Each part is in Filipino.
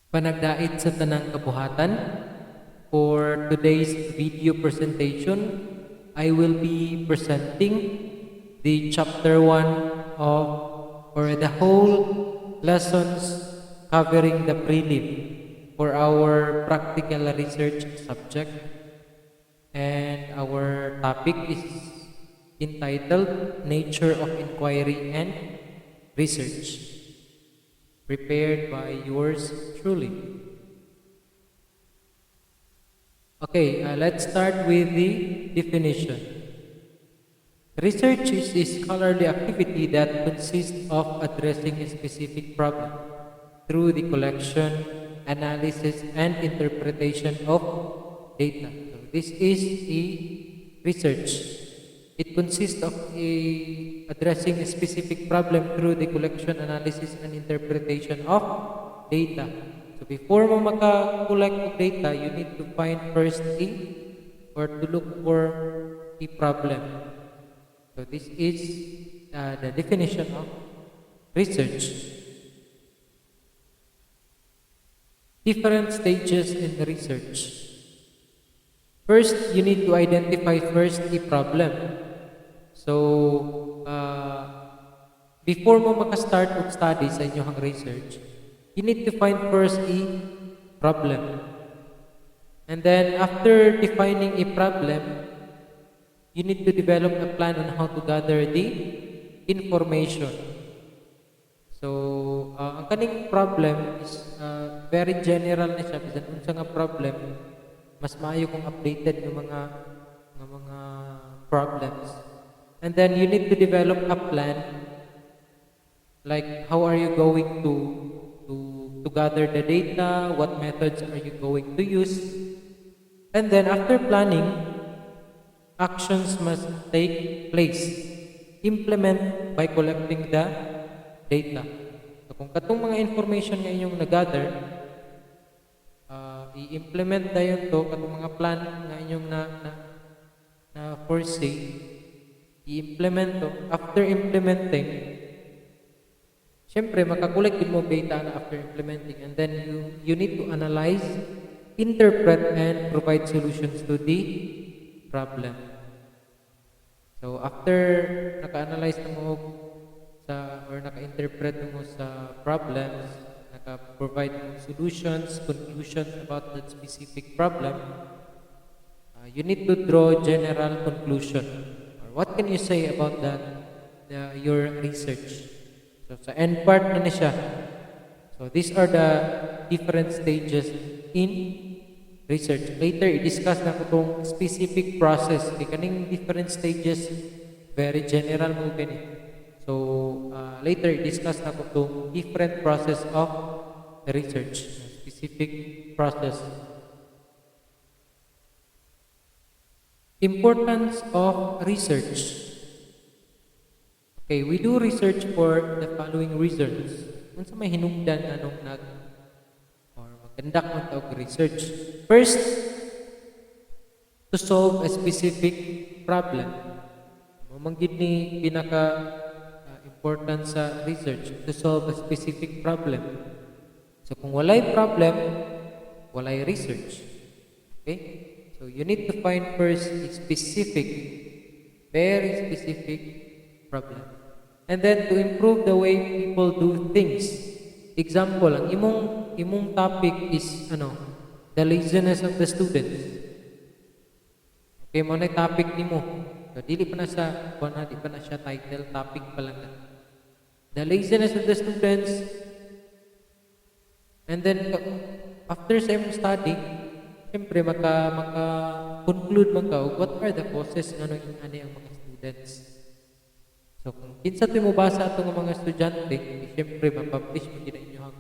Panagdait sa tanang kabuhatan. For today's video presentation, I will be presenting the chapter 1 of or the whole lessons covering the prelim for our practical research subject, and our topic is entitled Nature of Inquiry and Research, prepared by yours truly. Okay, let's start with the definition. Research is a scholarly activity that consists of addressing a specific problem through the collection, analysis, and interpretation of data. So this is a research. It consists of addressing a specific problem through the collection, analysis, and interpretation of data. So before mo maka-collect of data, you need to find first or to look for a problem. So this is the definition of research. Different stages in research. First, you need to identify first the problem. So, before mo maka-start of study sa inyong research, you need to find first a problem. And then, after defining a problem, you need to develop a plan on how to gather the information. So, ang kaning problem is very general na siya. Bisan unsa nga problem, mas maayo kung updated ng mga problems. And then you need to develop a plan, like how are you going to gather the data, what methods are you going to use. And then after planning, actions must take place. Implement by collecting the data. So kung katong mga information nga inyong na-gather, i-implement dayon to katong mga plan nga inyong na foresee, i-implement to. After implementing, syempre makakolect din mo data na after implementing, and then you need to analyze, interpret, and provide solutions to the problem. So after naka-analyze na mo or naka-interpret mo sa problems, naka-provide mo solutions, conclusions about that specific problem, you need to draw general conclusion. Or what can you say about that, your research? So sa end part na siya. So these are the different stages in research. Later, i-discuss na ko itong specific process. Kaning different stages, very general mo ganit. So, later, i-discuss na ko itong different process of research. Specific process. Importance of research. Okay, we do research for the following reasons. Kung sa may hinungdan anong conduct ng tawag research. First, to solve a specific problem. Mamanggid ni pinaka-important sa research, to solve a specific problem. So kung walay problem, walay research. Okay? So you need to find first a specific, very specific problem. And then to improve the way people do things. Example, ang imong topic is the laziness of the students. Okay, mo na topic nimo. So dili pa na siya title, topic pa lang na. The laziness of the students. And then after sa imong study, siyempre maka-conclude what are the causes nga nang ani ang mga students. So kung kinsa mo basa ato nga mga estudyante, siyempre ma-publish mo gina inyong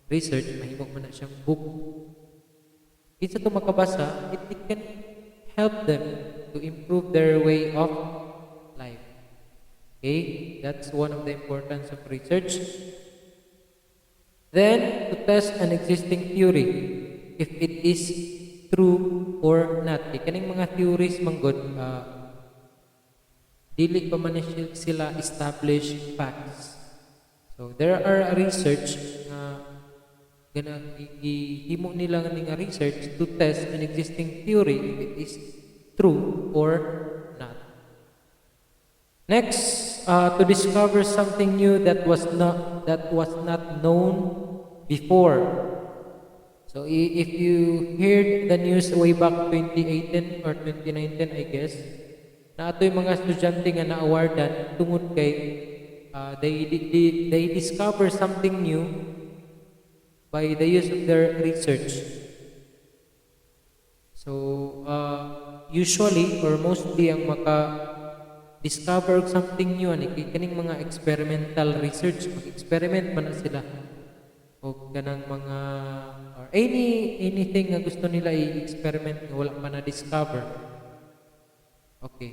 research, mahimok man na siyang book. Kinsa to makabasa, it can help them to improve their way of life. Okay, that's one of the importance of research. Then, to test an existing theory, if it is true or not. Kaning mga theories manggod, dili pa man sila established facts. So there are research gihimo nila nga research to test an existing theory if it is true or not. Next, to discover something new that was not known before. So if you heard the news way back 2018 or 2019, I guess, na ato'y mga estudyante nga na-awardan tungod kay they discover something new by the use of their research. So usually or mostly ang discover something new ani kaning mga experimental research, mag-experiment man na sila o kanang mga or anything nga gusto nila i-experiment nga wala pa na discover. Okay.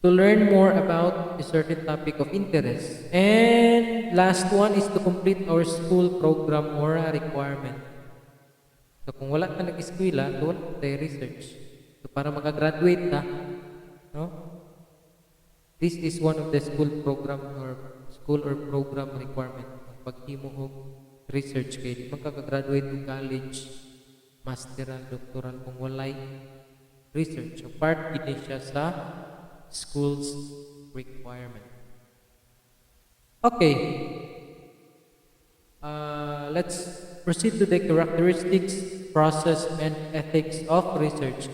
To learn more about a certain topic of interest. And last one is to complete our school program or a requirement. So kung wala ka nag-eskwela, wala ka tayo research. So para makagraduate ka, no? This is one of the school or program requirement. Paghimo og research kay di magkakagraduate ng college, masteral, doctoral kung walay research. So part gid siya sa school's requirement. Okay. Let's proceed to the characteristics, process, and ethics of research.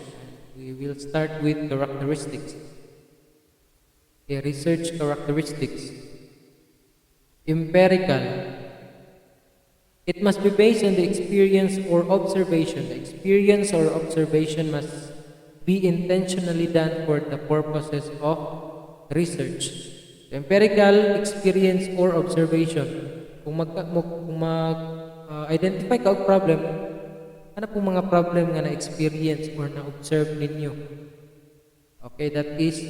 We will start with characteristics. Okay, research characteristics. Empirical. It must be based on the experience or observation. The experience or observation must be intentionally done for the purposes of research. The empirical experience or observation. Kung identify ka og problem, ano pong mga problem nga na-experience or na-observe ninyo? Okay, that is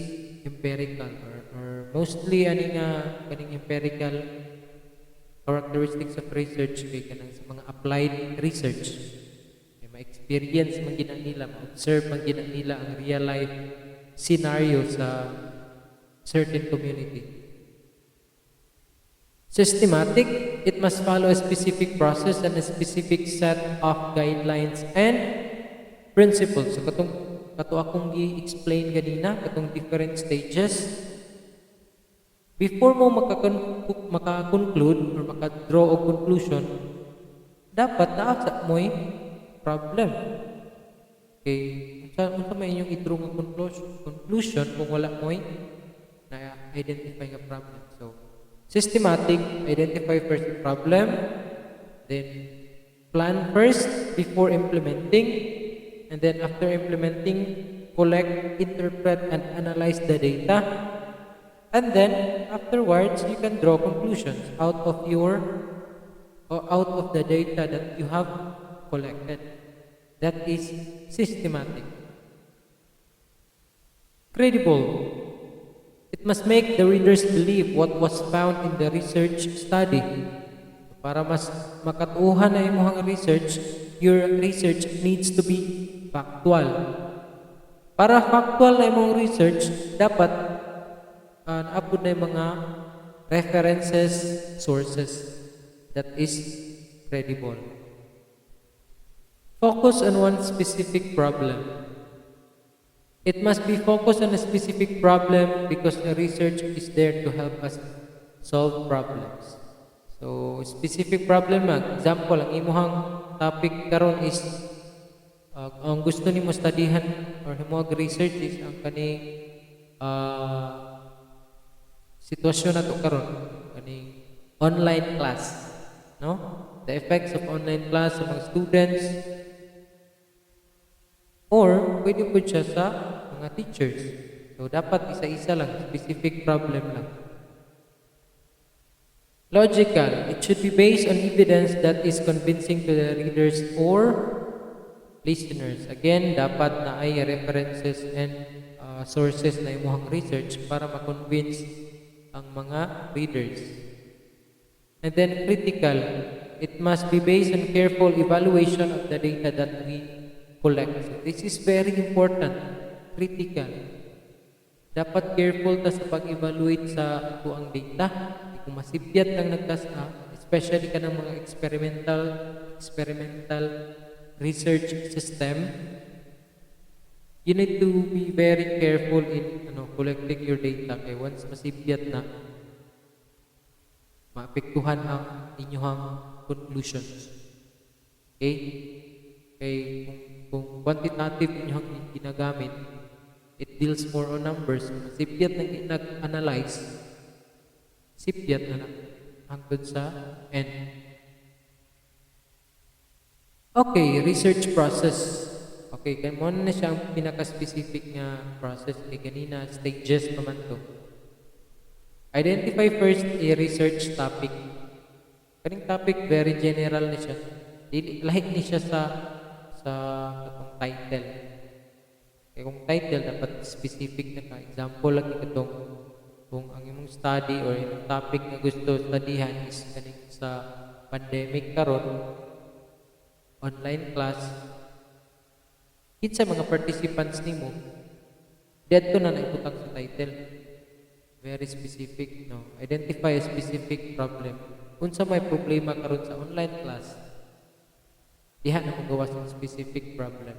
empirical or mostly kaning empirical characteristics of research kay kanang sa mga applied research. May ma-experience man gina nila, ma-observe man gina nila ang real life scenario sa certain community. Systematic, it must follow a specific process and a specific set of guidelines and principles. So kato akong gi-explain ganina, katong different stages. Before mo maka-conclude or maka-draw o conclusion, dapat naasa mo'y problem. Okay, unsa may inyong i-draw nga conclusion kung wala mo'y na-identify nga problem. So, systematic, identify first the problem, then plan first before implementing, and then after implementing, collect, interpret, and analyze the data. And then afterwards, you can draw conclusions out of the data that you have collected. That is systematic. Credible. It must make the readers believe what was found in the research study. Para mas makatuuhan na imong research, your research needs to be factual. Para factual na imong research, dapat naapod na yung mga references, sources that is credible. Focus on one specific problem. It must be focused on a specific problem because the research is there to help us solve problems. So, specific problem, example, ang imuhang topic karon is ang gusto nimo studyhan or himo research is ang kaning sitwasyon nato karon kaning online class, no? The effects of online class sa mga students, or pwede po siya sa mga teachers. So dapat isa-isa lang, specific problem lang. Logical, it should be based on evidence that is convincing to the readers or listeners. Again, dapat na ay references and sources na imuhang research para ma-convince ang mga readers. And then critical, it must be based on careful evaluation of the data that we collect. So this is very important. Critical. Dapat careful ta sa pag-evaluate sa tuang data. Kung masibyat lang nagtasa, is especially ka ng mga experimental research system, you need to be very careful in collecting your data. Kay once masibyat na, maapektuhan ang inyong conclusions. Okay? Kay kung quantitative inyong ginagamit, it deals more on numbers. Sibyat na nag-analyze, sibyat na hangtod sa end. Okay, research process. Okay, kaya mo na siya ang pinaka-specific nga process. Kay ganina, stages naman to. Identify first a research topic. Kaning topic, very general na siya. Lahit ni siya sa katong title. Kaya kung title, dapat specific na ka. Example, lagi katong kung ang imong study or imong topic na gusto studyhan is kaning sa pandemic karon, online class, sa mga participants nimo, dito na naibutang sa title. Very specific, no? Identify a specific problem. Unsa may problema karon sa online class, diha na magawa sa specific problem.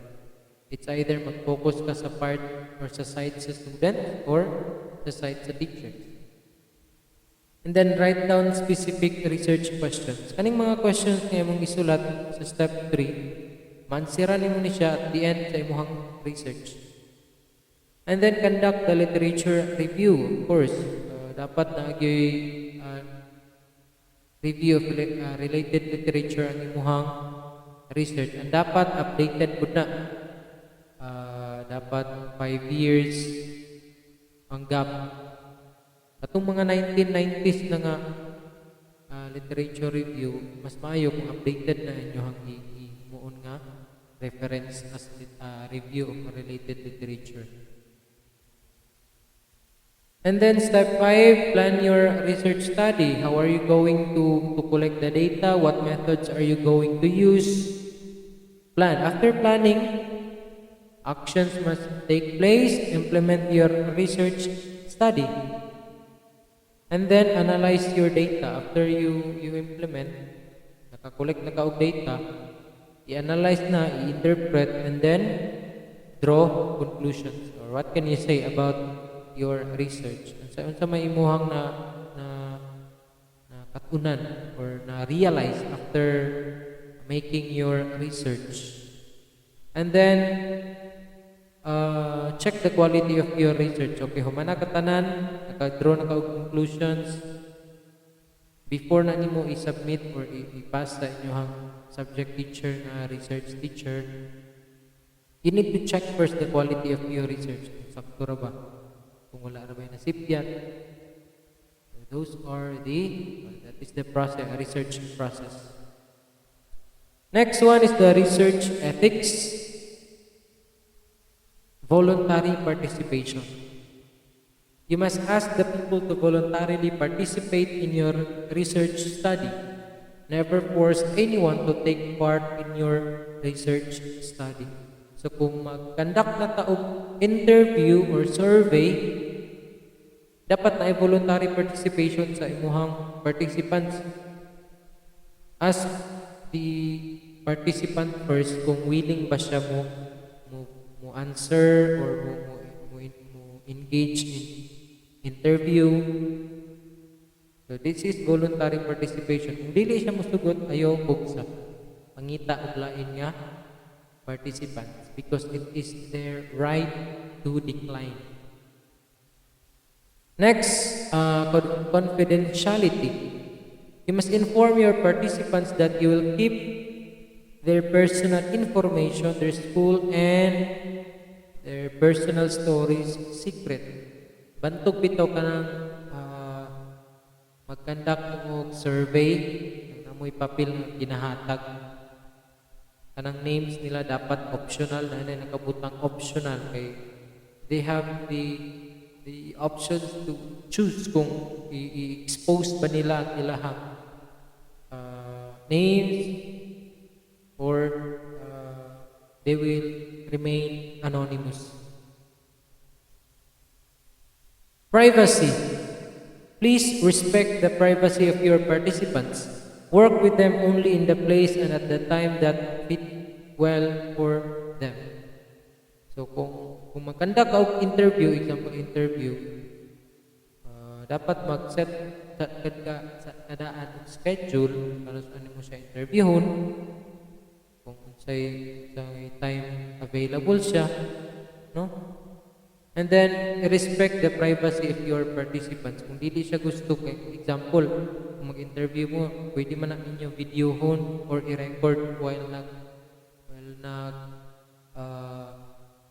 It's either mag-focus ka sa part or sa side sa student or sa side sa teacher. And then write down specific research questions. Kaning mga questions na imong isulat sa step 3, mansira nimo ni siya at the end sa imong research. And then conduct the literature review. Of course, dapat na review of related literature ang imong research. And dapat updated po na. Dapat 5 years ang gap. Atong mga 1990s na nga literature review, mas maayo kung updated na inyong himuon nga reference as review of related literature. And then step 5, plan your research study. How are you going to collect the data? What methods are you going to use? Plan. After planning, actions must take place. Implement your research study. And then analyze your data. After you implement, nakakollect na ka og data, i-analyze na, i-interpret, and then draw conclusions. Or what can you say about your research? Unsa may imuhang na katunan or na realize after making your research. And then check the quality of your research. Okay, humana ka tanan, naka-draw na ka og conclusions. Before na nimo i-submit or i-pass sa inyong subject teacher na research teacher, you need to check first the quality of your research. Sakto ra ba? Kung wala ra ba nasipyat. So that is the process, research process. Next one is the research ethics. Voluntary participation. You must ask the people to voluntarily participate in your research study. Never force anyone to take part in your research study. So kung mag-conduct na taong interview or survey, dapat na voluntary participation sa imuhang participants. Ask the participant first kung willing ba siya mo answer or mo engage in interview. So this is voluntary participation. Kung dili siya mosugot, ayaw bugsa. Pangita og lain nga participants because it is their right to decline. Next, confidentiality. You must inform your participants that you will keep their personal information, their school, and their personal stories secret. Bantog bitaw ka ng mag-conduct og survey, namoy papel nga ginahatag. Kanang names nila dapat optional, na nakabutang optional kay they have the options to choose kung i-expose ba nila ang ilahang names or they will remain anonymous. Privacy. Please respect the privacy of your participants. Work with them only in the place and at the time that fit well for them. So kung magkanda ka og interview, example interview, dapat mag-set sa kadaan og schedule para sa ano mo siya interviewon, kung say time available siya, no? And then respect the privacy of your participants. Kung dili siya gusto, kay example, kung mag-interview mo, pwede man na ninyo videohon or i-record while nag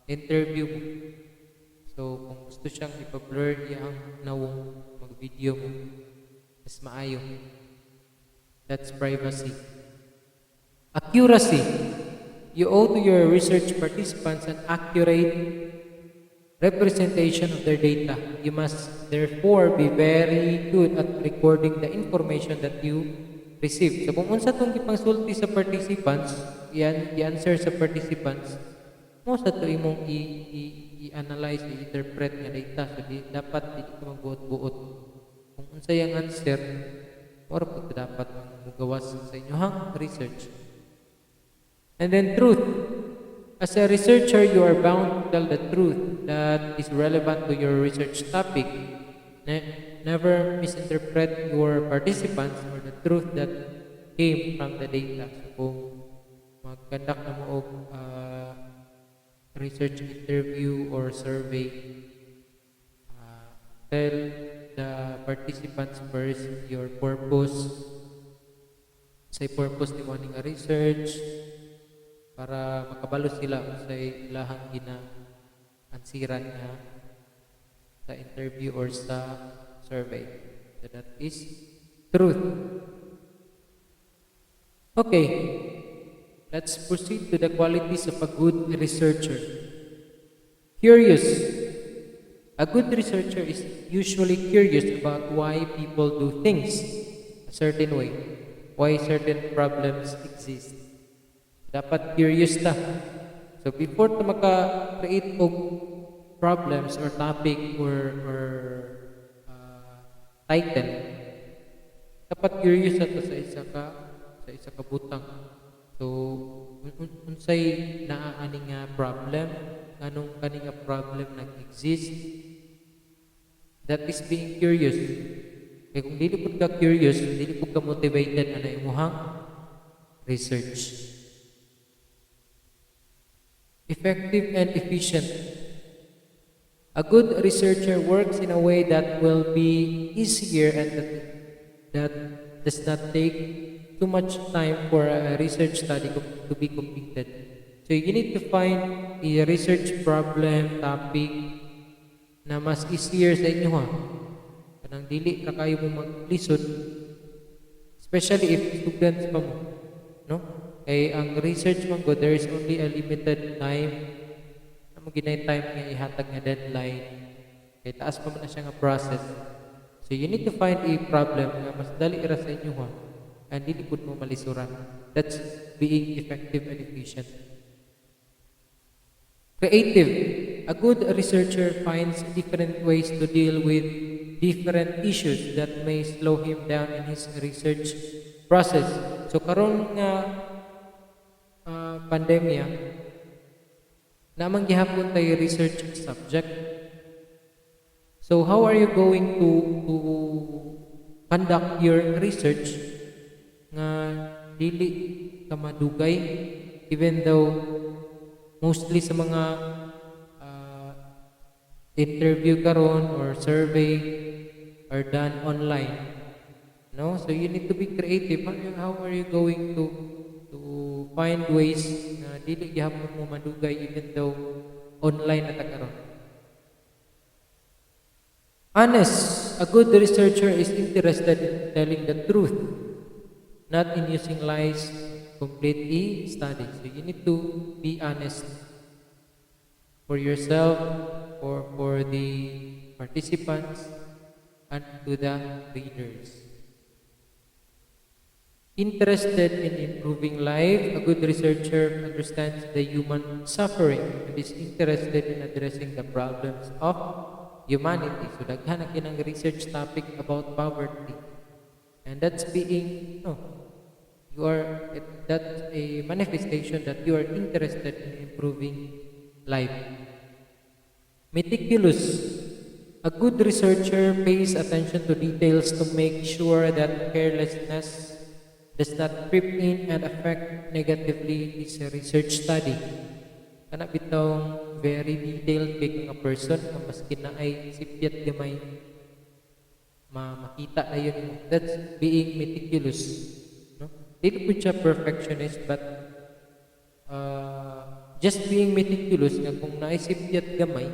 interview mo. So kung gusto siyang ipa-blur iyang nawong mag-video mo, mas maayo. That's privacy. Accuracy. You owe to your research participants an accurate representation of their data. You must therefore be very good at recording the information that you receive. So kung unsa tong gipangsulti sa participants, i-answer sa participants, mo sa to imong i-analyze, i-interpret nga data. So dapat di ka magbuot-buot. Kung unsa yang answer, or pag dapat magawas sa inyong research. And then truth. As a researcher, you are bound to tell the truth that is relevant to your research topic. Never misinterpret your participants or the truth that came from the data. So kung mag-conduct na mo og research interview or survey, tell the participants first your purpose. Say purpose ni mo ning research, para makabalo sila sa ilahang ansiran nga sa interview or sa survey. So that is truth. Okay, let's proceed to the qualities of a good researcher. Curious. A good researcher is usually curious about why people do things a certain way, why certain problems exist. Dapat curious ta. So before ta maka-create og problems or topic or title, dapat curious ato sa isa ka butang. So unsay naa nga problem, anong kani nga problem nag-exist, that is being curious. Kaya kung dili pud ka curious, dili pud ka motivated ana imong research. Effective and efficient. A good researcher works in a way that will be easier and that does not take too much time for a research study to be completed. So you need to find a research problem, topic na mas easier sa inyo ha. Kanang dili ra kayo mo maglisod, especially if students pa mo, no? Kay ang research man go, there is only a limited time. Amo ginay time nga ihatag nga deadline. Kay taas pa man na siya nga process. So you need to find a problem nga mas dali ra sa inyo ha. And dili pud mo malisuran. That's being effective and efficient. Creative. A good researcher finds different ways to deal with different issues that may slow him down in his research process. So karon nga pandemya, namang gihapon tayo research subject. So how are you going to conduct your research nga dili ka madugay, even though mostly sa mga interview karon or survey are done online, no? So you need to be creative. How are you going to find ways na dili gihapon mo madugay even though online na ta karon? Honest. A good researcher is interested in telling the truth, not in using lies to complete a study. So you need to be honest for yourself, for the participants, and to the readers. Interested in improving life, a good researcher understands the human suffering and is interested in addressing the problems of humanity. So daghan na kinang research topic about poverty. And that's being that's a manifestation that you are interested in improving life. Meticulous. A good researcher pays attention to details to make sure that carelessness does not creep in and affect negatively his research study. Kana bitong very detailed kay nga person nga maski na ay sipyat gamay makita na yun. That's being meticulous. No? Dili po siya perfectionist, but just being meticulous nga kung naisipyat gamay,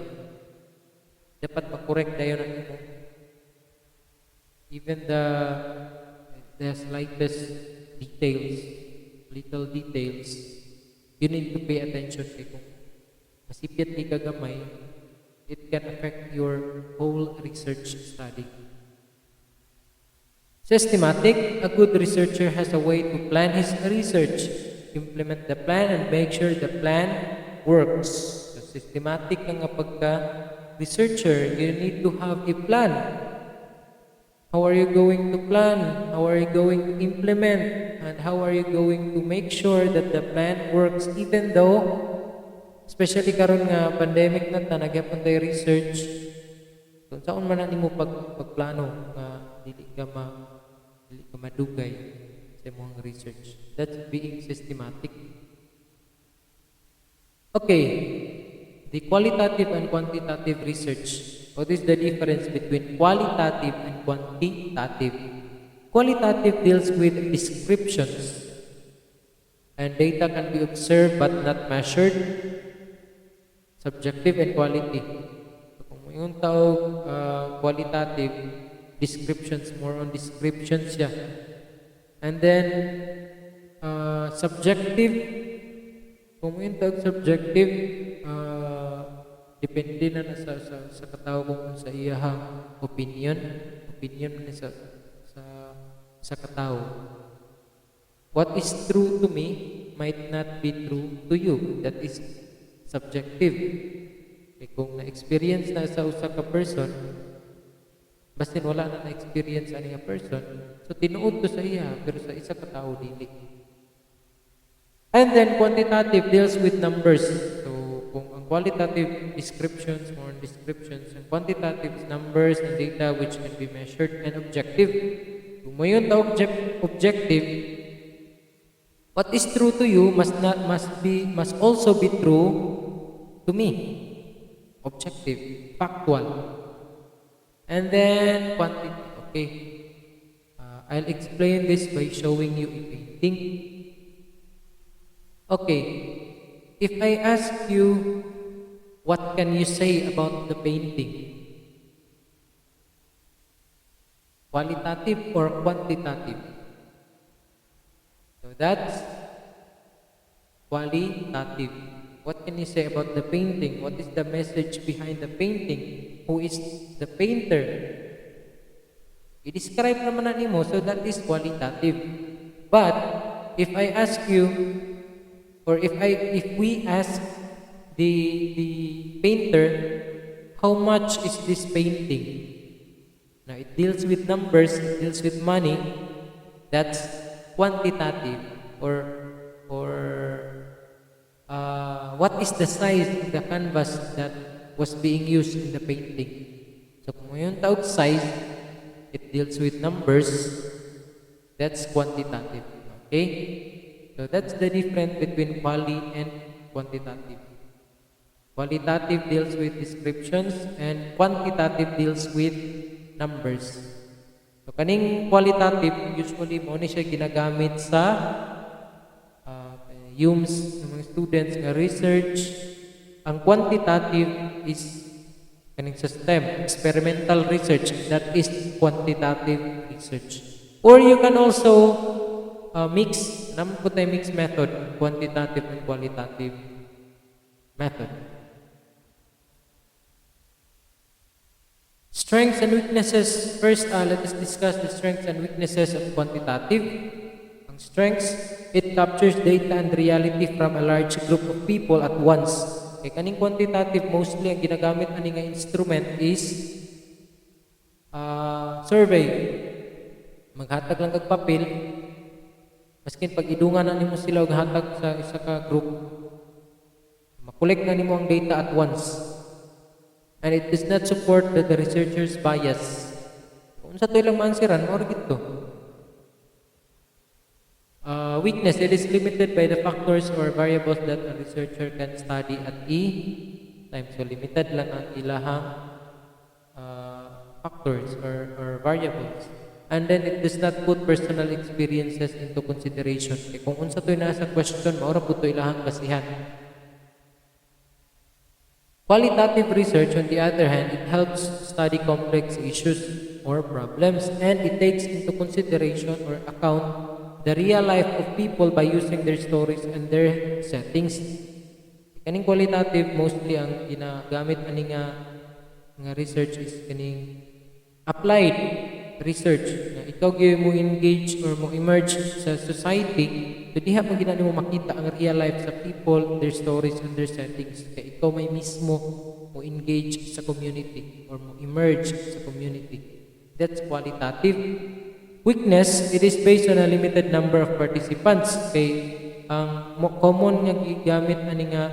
dapat makorek tayo na imo. Even the slightest details, little details, you need to pay attention kay kung masipyat di ka gamay, it can affect your whole research study. Systematic. A good researcher has a way to plan his research, implement the plan, and make sure the plan works. So, systematic ang pagka-researcher, you need to have a plan. How are you going to plan? How are you going to implement? And how are you going to make sure that the plan works even though, especially karon nga pandemic na ta, nagyapon tayo research, kung saan man nimo pagplano nga dili ka madugay sa imong research. That's being systematic. Okay, the qualitative and quantitative research. What is the difference between qualitative and quantitative? Qualitative deals with descriptions, and data can be observed but not measured. Subjective and quality. So, kung yung tawag qualitative, descriptions, more on descriptions siya. And then, subjective, kung yung tawag subjective, depende na sa katao kung sa iyahang opinion na sa katao. What is true to me might not be true to you. That is subjective. Eh, kung na-experience na sa usa ka person, basin wala na na-experience ani nga person, so tinuod to sa iya, pero sa isa ka tao dili. And then quantitative deals with numbers. So kung ang qualitative descriptions, more descriptions, and quantitative is numbers and data which can be measured, and objective. Kung mo yun objective, what is true to you must also be true to me. Objective, factual. And then quantity. Okay, I'll explain this by showing you a painting. Okay, if I ask you, what can you say about the painting? Qualitative or quantitative? So that's qualitative. What can you say about the painting? What is the message behind the painting? Who is the painter? I-describe naman na nimo, so that is qualitative. But if I ask you, or if we ask the painter, how much is this painting? Now it deals with numbers, it deals with money. That's quantitative. What is the size of the canvas that was being used in the painting? So kung yung tawag size, it deals with numbers. That's quantitative. Okay? So that's the difference between quali and quantitative. Qualitative deals with descriptions and quantitative deals with numbers. So kaning qualitative, usually mo ni siya ginagamit sa UMS ng mga students nga research. Ang quantitative is kaning sa STEM, experimental research. That is quantitative research. Or you can also mix, naman po tayo mix method, quantitative and qualitative method. Strengths and weaknesses. First, let us discuss the strengths and weaknesses of quantitative. Ang strengths, it captures data and reality from a large group of people at once. Kaya kaning quantitative, mostly ang ginagamit ani nga instrument is survey. Maghatag lang kag papel, Maskin pag idungan na nimo sila og hatag sa isa ka group, makolek na nimo ang data at once. And it does not support the researcher's bias. Kung sa to ilang maansiran, mao gito. Weakness, it is limited by the factors or variables that a researcher can study at a time. So limited lang ang ilahang factors or variables. And then it does not put personal experiences into consideration. Kaya kung unsa to'y nasa question, maura po ito ilahang basihan. Qualitative research, on the other hand, it helps study complex issues or problems, and it takes into consideration or account the real life of people by using their stories and their settings. Kaning qualitative, mostly ang ginagamit ani nga research is kaning applied research. Na ikaw gyud mo engage or mo emerge sa society, so diha mo ginani mo makita ang real life sa people, their stories and their settings. Kaya ikaw may mismo mo engage sa community or mo emerge sa community. That's qualitative. Weakness, it is based on a limited number of participants. Kay ang common nga gigamit ani nga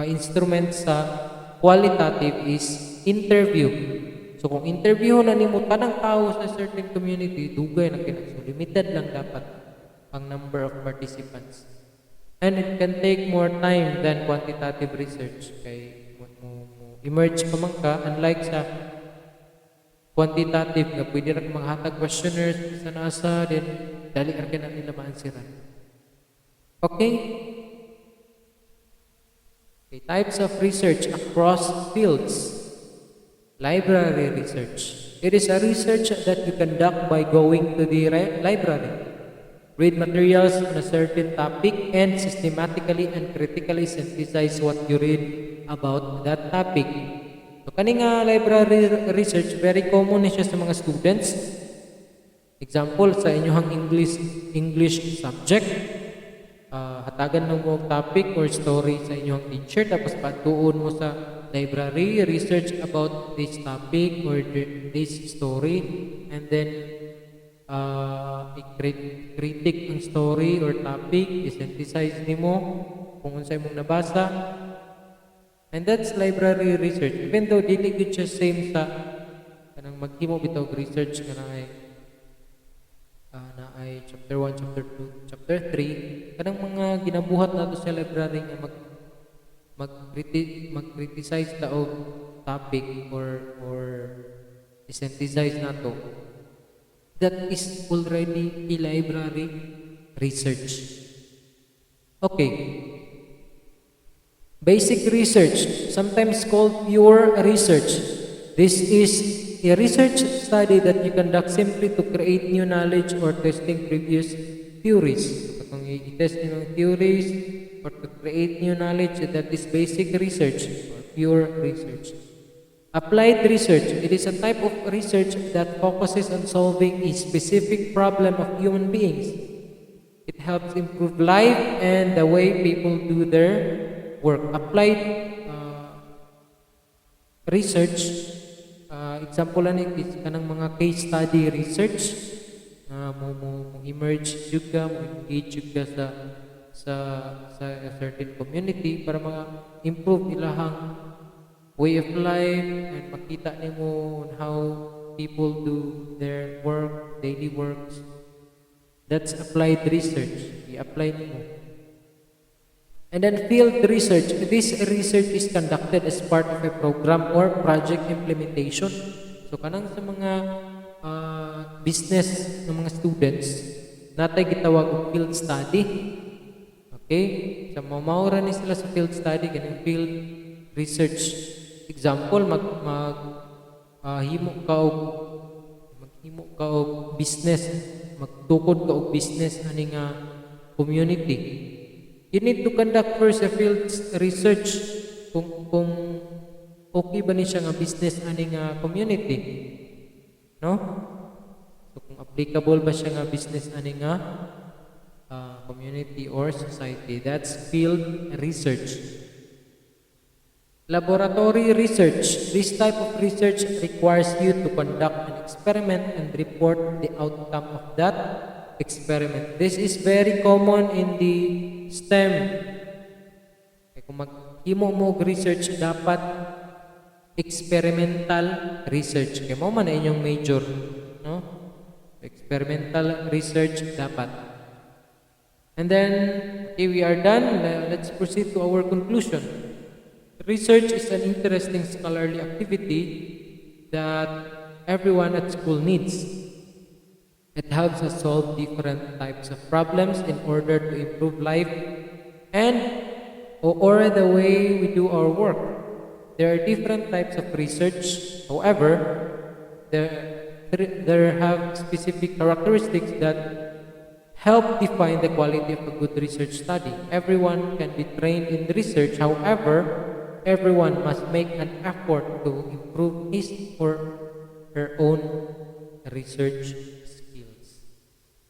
instrument sa qualitative is interview. So kung interview na nimo tanang tao sa certain community, dugay na kina. So limited lang dapat ang number of participants. And it can take more time than quantitative research. Kay mo emerge pa man ka, unlike sa quantitative nga pwede ra maghatag questionnaires sa NASA, then dali ra na nila maansiran. Okay? Types of research across fields. Library research. It is a research that you conduct by going to the library. Read materials on a certain topic and systematically and critically synthesize what you read about that topic. So kaning library research, very common siya sa mga students. Example, sa inyong English subject, hatagan mo topic or story sa inyong teacher, tapos patuon mo sa library, research about this topic or this story, and then i-critic ang story or topic, i-synthesize nimo kung unsay mong nabasa. And that's library research. Even though dili gid siya same sa kanang maghimo bitaw research nga na ay chapter 1, chapter 2, chapter 3, kanang mga ginabuhat nato sa library nga mag-criticize ta og topic or synthesize nato. That is already a library research. Okay. Basic research, sometimes called pure research. This is a research study that you conduct simply to create new knowledge or testing previous theories. So, kung i-test nyo ng theories or to create new knowledge, that is basic research or pure research. Applied research, it is a type of research that focuses on solving a specific problem of human beings. It helps improve life and the way people do their work. Applied research, example lang is kanang mga case study research, mo emerge juga, mo engage juga sa a certain community para improve ilahang way of life and makita nimo on how people do their work, daily works. That's applied research. I-apply nimo. And then field research. This research is conducted as part of a program or project implementation. So kanang sa mga business ng mga students, natay gitawag og field study. Okay? Sa mamaura ni sila sa field study, kanang field research. Example, maghimo ka og business, magtukod ka og business ani nga community. You need to conduct first a field research kung okay ba ni siya nga business ani nga community. No? So kung applicable ba siya nga business ani nga community or society. That's field research. Laboratory research. This type of research requires you to conduct an experiment and report the outcome of that experiment. This is very common in the STEM. Kung maghimo mo og research, dapat experimental research. Kaya mo man na inyong major, no? Experimental research dapat. And then, okay, we are done. Let's proceed to our conclusion. Research is an interesting scholarly activity that everyone at school needs. It helps us solve different types of problems in order to improve life and or the way we do our work. There are different types of research. However, there have specific characteristics that help define the quality of a good research study. Everyone can be trained in research. However, everyone must make an effort to improve his or her own research skills.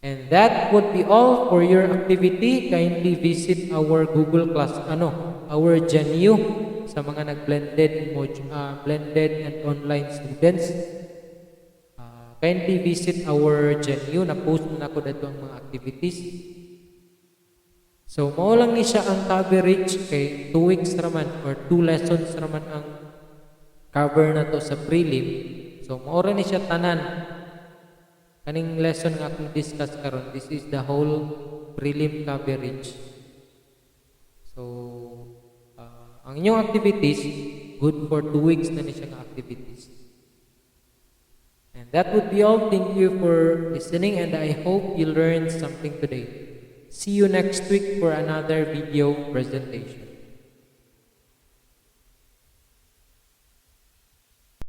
And that would be all for your activity. Kindly visit our Google Class, our GenU sa mga nag-blended blended and online students. Kindly visit our GenU. Na-post na ako dito ang mga activities. So, mao lang ni siya ang coverage kay 2 weeks raman or 2 lessons raman ang cover na to sa prelim. So, mao ra ni siya tanan. Kaning lesson nga akong discuss karon, this is the whole prelim coverage. So, ang inyong activities, good for 2 weeks na ni siya nga activities. And that would be all. Thank you for listening and I hope you learned something today. See you next week for another video presentation.